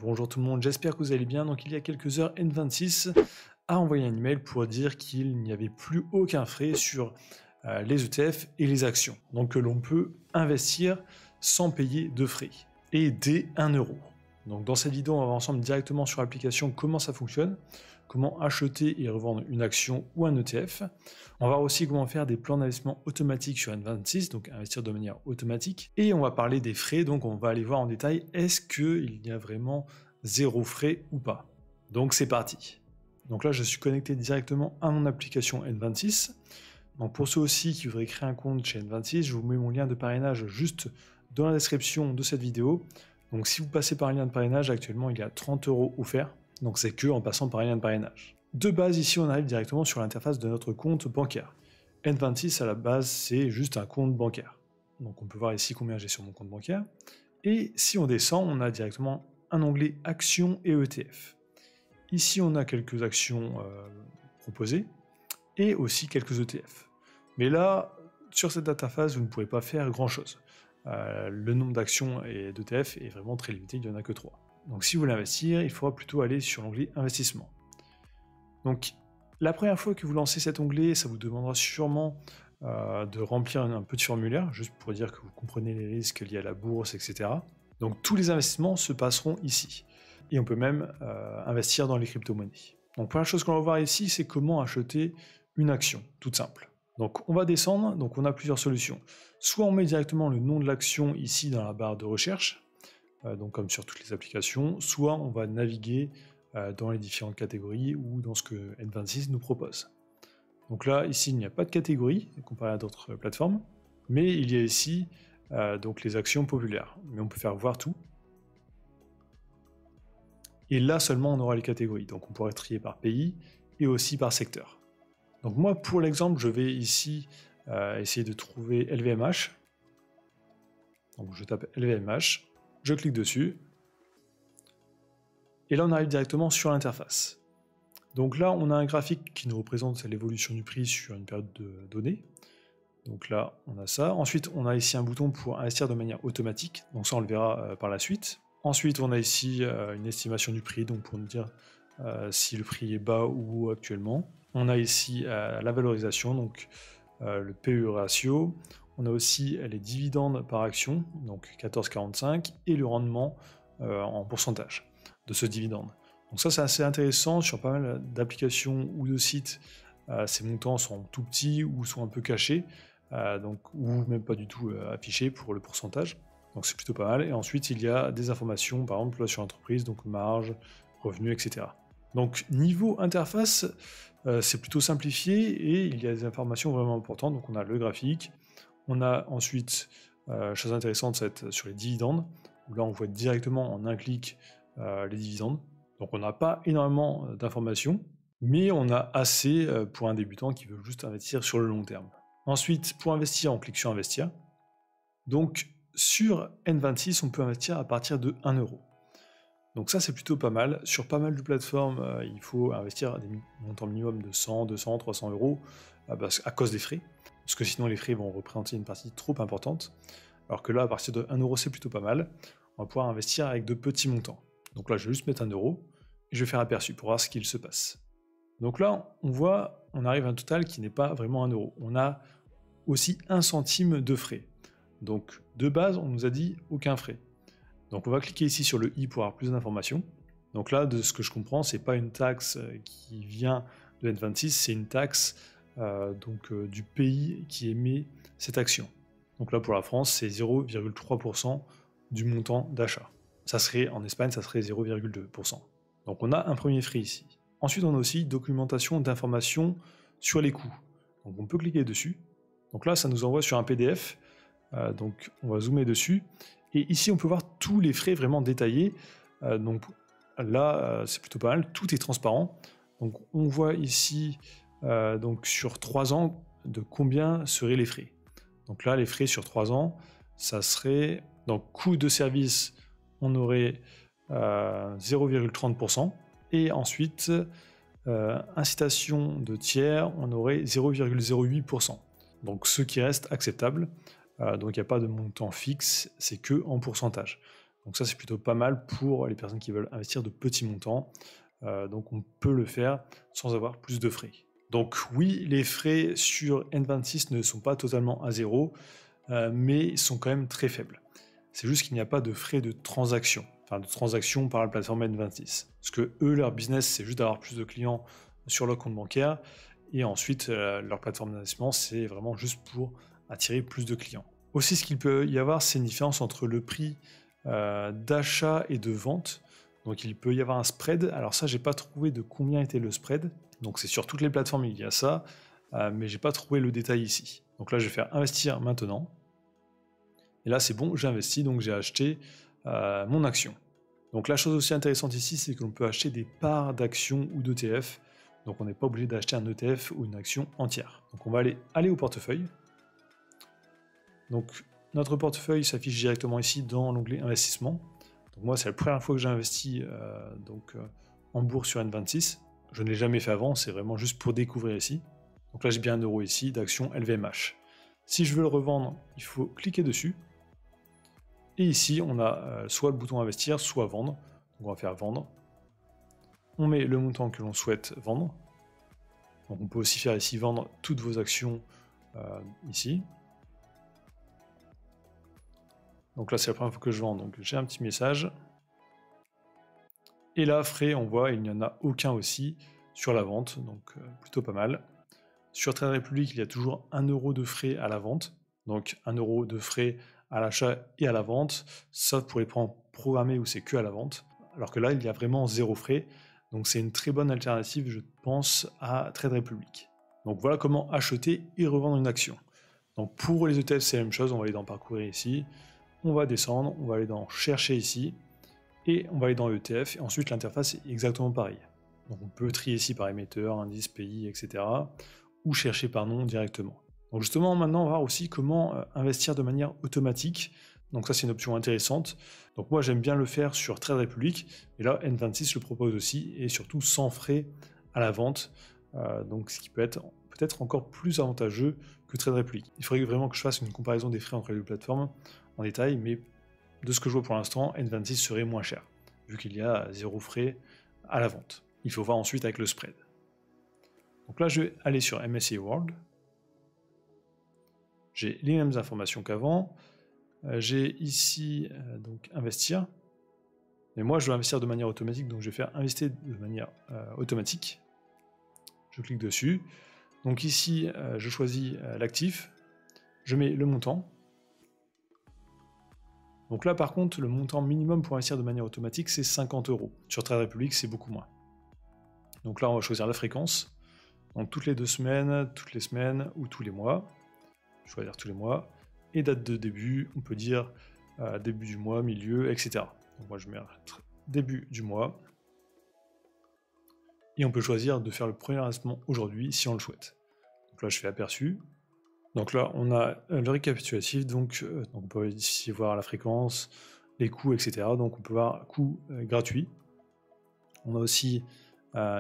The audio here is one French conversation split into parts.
Bonjour tout le monde, j'espère que vous allez bien. Donc il y a quelques heures, N26 a envoyé un email pour dire qu'il n'y avait plus aucun frais sur les ETF et les actions. Donc que l'on peut investir sans payer de frais et dès 1 euro. Donc dans cette vidéo, on va voir ensemble directement sur l'application comment ça fonctionne, comment acheter et revendre une action ou un ETF. On va voir aussi comment faire des plans d'investissement automatiques sur N26, donc investir de manière automatique. Et on va parler des frais, donc on va aller voir en détail, est-ce qu'il y a vraiment zéro frais ou pas. Donc c'est parti. Donc là, je suis connecté directement à mon application N26. Donc pour ceux aussi qui voudraient créer un compte chez N26, je vous mets mon lien de parrainage juste dans la description de cette vidéo. Donc si vous passez par un lien de parrainage, actuellement il y a 30 € offerts. Donc c'est que en passant par un lien de parrainage. De base, ici on arrive directement sur l'interface de notre compte bancaire. N26 à la base c'est juste un compte bancaire. Donc on peut voir ici combien j'ai sur mon compte bancaire. Et si on descend, on a directement un onglet actions et ETF. Ici on a quelques actions proposées et aussi quelques ETF. Mais là, sur cette interface, vous ne pourrez pas faire grand chose. Le nombre d'actions et d'ETF est vraiment très limité, il n'y en a que 3. Donc si vous voulez investir, il faudra plutôt aller sur l'onglet investissement. Donc la première fois que vous lancez cet onglet, ça vous demandera sûrement de remplir un petit formulaire, juste pour dire que vous comprenez les risques liés à la bourse, etc. Donc tous les investissements se passeront ici. Et on peut même investir dans les crypto-monnaies. Donc première chose qu'on va voir ici, c'est comment acheter une action, toute simple. Donc on va descendre, donc on a plusieurs solutions. Soit on met directement le nom de l'action ici dans la barre de recherche, donc comme sur toutes les applications, soit on va naviguer dans les différentes catégories ou dans ce que N26 nous propose. Donc là, ici, il n'y a pas de catégorie, comparé à d'autres plateformes, mais il y a ici donc les actions populaires. Mais on peut faire voir tout. Et là seulement, on aura les catégories. Donc on pourrait trier par pays et aussi par secteur. Donc moi, pour l'exemple, je vais ici essayer de trouver LVMH. Donc je tape LVMH, je clique dessus. Et là, on arrive directement sur l'interface. Donc là, on a un graphique qui nous représente l'évolution du prix sur une période donnée. Donc là, on a ça. Ensuite, on a ici un bouton pour investir de manière automatique. Donc ça, on le verra par la suite. Ensuite, on a ici une estimation du prix, donc pour nous dire si le prix est bas ou haut actuellement. On a ici la valorisation, donc le PE ratio. On a aussi les dividendes par action, donc 14,45, et le rendement en pourcentage de ce dividende. Donc ça, c'est assez intéressant sur pas mal d'applications ou de sites. Ces montants sont tout petits ou sont un peu cachés, ou même pas du tout affichés pour le pourcentage. Donc c'est plutôt pas mal. Et ensuite, il y a des informations, par exemple, là, sur l'entreprise, donc marge, revenus, etc. Donc niveau interface, c'est plutôt simplifié et il y a des informations vraiment importantes. Donc on a le graphique, on a ensuite, chose intéressante, c'est sur les dividendes, où là on voit directement en un clic les dividendes. Donc on n'a pas énormément d'informations, mais on a assez pour un débutant qui veut juste investir sur le long terme. Ensuite, pour investir, on clique sur investir. Donc sur N26, on peut investir à partir de 1 euro. Donc ça, c'est plutôt pas mal. Sur pas mal de plateformes, il faut investir à des montants minimum de 100, 200, 300 euros à cause des frais. Parce que sinon, les frais vont représenter une partie trop importante. Alors que là, à partir de 1 euro, c'est plutôt pas mal. On va pouvoir investir avec de petits montants. Donc là, je vais juste mettre 1 euro et je vais faire aperçu pour voir ce qu'il se passe. Donc là, on arrive à un total qui n'est pas vraiment 1 euro. On a aussi 1 centime de frais. Donc de base, on nous a dit aucun frais. Donc on va cliquer ici sur le i pour avoir plus d'informations. Donc là, de ce que je comprends, c'est pas une taxe qui vient de N26, c'est une taxe du pays qui émet cette action. Donc là, pour la France, c'est 0,3% du montant d'achat. Ça serait, en Espagne, ça serait 0,2%. Donc on a un premier frais ici. Ensuite, on a aussi documentation d'informations sur les coûts. Donc on peut cliquer dessus. Donc là, ça nous envoie sur un PDF. Donc on va zoomer dessus. Et ici, on peut voir tous les frais vraiment détaillés. Donc là, c'est plutôt pas mal. Tout est transparent. Donc on voit ici, donc sur 3 ans, de combien seraient les frais. Donc là, les frais sur 3 ans, ça serait, donc coût de service, on aurait 0,30%. Et ensuite, incitation de tiers, on aurait 0,08%. Donc ce qui reste acceptable. Donc il n'y a pas de montant fixe, c'est que en pourcentage. Donc ça, c'est plutôt pas mal pour les personnes qui veulent investir de petits montants. Donc on peut le faire sans avoir plus de frais. Donc oui, les frais sur N26 ne sont pas totalement à zéro, mais ils sont quand même très faibles. C'est juste qu'il n'y a pas de frais de transaction, enfin de transaction par la plateforme N26. Parce que eux, leur business, c'est juste d'avoir plus de clients sur leur compte bancaire, et ensuite, leur plateforme d'investissement, c'est vraiment juste pour attirer plus de clients. Aussi, ce qu'il peut y avoir, c'est une différence entre le prix d'achat et de vente. Donc il peut y avoir un spread. Alors ça, j'ai pas trouvé de combien était le spread. Donc c'est sur toutes les plateformes, il y a ça, mais j'ai pas trouvé le détail ici. Donc là, je vais faire investir maintenant. Et là, c'est bon, j'ai investi, donc j'ai acheté mon action. Donc la chose aussi intéressante ici, c'est que l'on peut acheter des parts d'actions ou d'ETF. Donc on n'est pas obligé d'acheter un ETF ou une action entière. Donc on va aller au portefeuille. Donc notre portefeuille s'affiche directement ici dans l'onglet investissement. Donc moi, c'est la première fois que j'ai investi en bourse sur N26. Je ne l'ai jamais fait avant, c'est vraiment juste pour découvrir ici. Donc là, j'ai bien 1 euro ici d'action LVMH. Si je veux le revendre, il faut cliquer dessus. Et ici, on a soit le bouton investir, soit vendre. Donc on va faire vendre. On met le montant que l'on souhaite vendre. Donc on peut aussi faire ici vendre toutes vos actions ici. Donc là, c'est la première fois que je vends, donc j'ai un petit message. Et là, frais, on voit, il n'y en a aucun aussi sur la vente, donc plutôt pas mal. Sur Trade Republic, il y a toujours 1 euro de frais à la vente, donc 1 euro de frais à l'achat et à la vente, sauf pour les plans programmés où c'est que à la vente, alors que là, il y a vraiment 0 frais, donc c'est une très bonne alternative, je pense, à Trade Republic. Donc voilà comment acheter et revendre une action. Donc pour les ETF, c'est la même chose, on va aller dans Parcourir ici, on va descendre, on va aller dans Chercher ici, et on va aller dans ETF, et ensuite l'interface est exactement pareille. Donc on peut trier ici par émetteur, indice, pays, etc. ou chercher par nom directement. Donc justement, maintenant, on va voir aussi comment investir de manière automatique. Donc ça, c'est une option intéressante. Donc moi, j'aime bien le faire sur Trade Republic, et là, N26 le propose aussi, et surtout sans frais à la vente, donc ce qui peut être peut-être encore plus avantageux que Trade Republic. Il faudrait vraiment que je fasse une comparaison des frais entre les deux plateformes en détail, mais de ce que je vois pour l'instant, N26 serait moins cher, vu qu'il y a 0 frais à la vente. Il faut voir ensuite avec le spread. Donc là, je vais aller sur MSCI World. J'ai les mêmes informations qu'avant. J'ai ici donc investir. Mais moi, je veux investir de manière automatique, donc je vais faire investir de manière automatique. Je clique dessus. Donc ici, je choisis l'actif. Je mets le montant. Donc là, par contre, le montant minimum pour investir de manière automatique, c'est 50 euros. Sur Trade Republic, c'est beaucoup moins. Donc là, on va choisir la fréquence. Donc toutes les 2 semaines, toutes les semaines ou tous les mois. Je vais choisir tous les mois. Et date de début, on peut dire début du mois, milieu, etc. Donc moi, je mets début du mois. Et on peut choisir de faire le premier investissement aujourd'hui si on le souhaite. Donc là, je fais aperçu. Donc là, on a le récapitulatif, donc on peut ici voir la fréquence, les coûts, etc. Donc on peut voir coût gratuit. On a aussi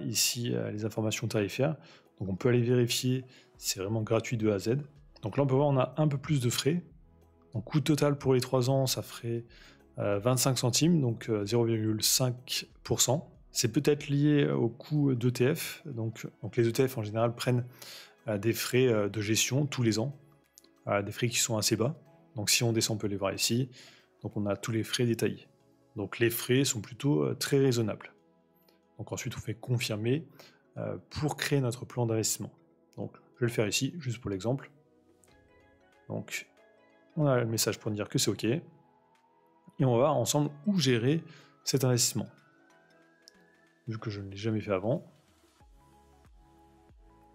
ici les informations tarifaires. Donc on peut aller vérifier si c'est vraiment gratuit de A à Z. Donc là, on peut voir on a un peu plus de frais. Donc coût total pour les 3 ans, ça ferait 25 centimes, donc 0,5%. C'est peut-être lié au coût d'ETF. Donc les ETF en général prennent des frais de gestion tous les ans, des frais qui sont assez bas. Donc si on descend, on peut les voir ici. Donc on a tous les frais détaillés. Donc les frais sont plutôt très raisonnables. Donc ensuite on fait confirmer pour créer notre plan d'investissement. Donc je vais le faire ici, juste pour l'exemple. Donc on a le message pour dire que c'est OK. Et on va voir ensemble où gérer cet investissement. Vu que je ne l'ai jamais fait avant.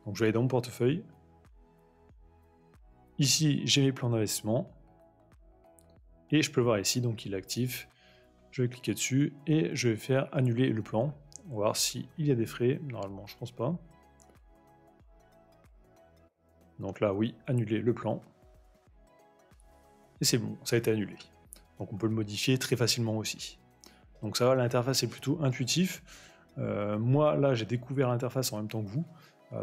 Donc je vais aller dans mon portefeuille. Ici, j'ai mes plans d'investissement. Et je peux voir ici, donc il est actif. Je vais cliquer dessus et je vais faire annuler le plan. On va voir s'il y a des frais. Normalement, je pense pas. Donc là, oui, annuler le plan. Et c'est bon, ça a été annulé. Donc on peut le modifier très facilement aussi. Donc ça va, l'interface est plutôt intuitif. Moi, là, j'ai découvert l'interface en même temps que vous.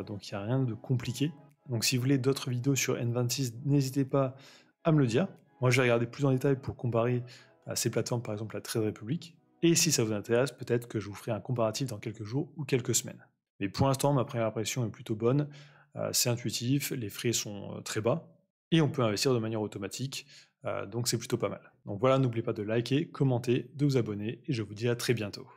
Donc il n'y a rien de compliqué. Donc si vous voulez d'autres vidéos sur N26, n'hésitez pas à me le dire. Moi, je vais regarder plus en détail pour comparer ces plateformes, par exemple la Trade Republic. Et si ça vous intéresse, peut-être que je vous ferai un comparatif dans quelques jours ou quelques semaines. Mais pour l'instant, ma première impression est plutôt bonne. C'est intuitif, les frais sont très bas et on peut investir de manière automatique. Donc c'est plutôt pas mal. Donc voilà, n'oubliez pas de liker, commenter, de vous abonner et je vous dis à très bientôt.